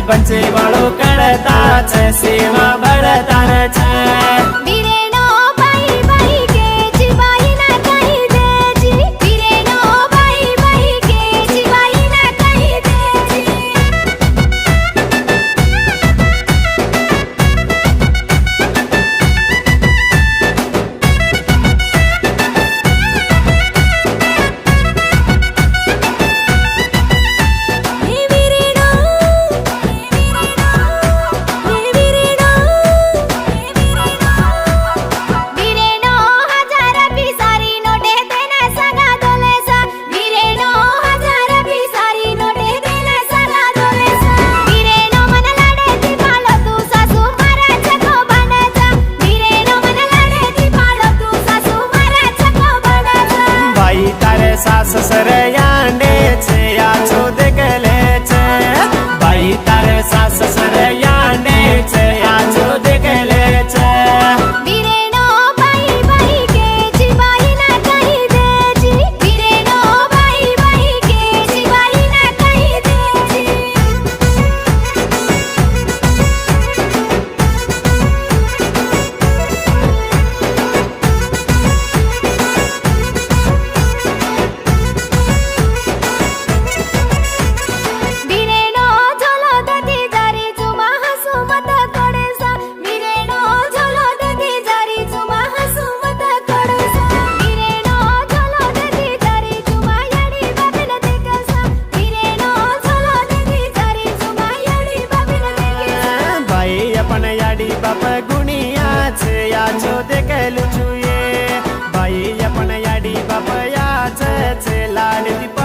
बंचे वालों करता छे सेवा बड़तार छे वीरेनो भाई भाई के जीवाई ना कही दे जी वीरेनो भाई भाई के जीवाई ना कही दे जी सास सरयाने छे आछो देखले छे भाई तारे सास सरयाने छे आछो देखले छे वीरेनो भाई भाई के जीवाई ना कही दे जी वीरेनो भाई भाई के जीवाई ना कही दे जी बाप गुनिया छे आछो देखेलू छुए भाई अपन याडी बाप या छे लाड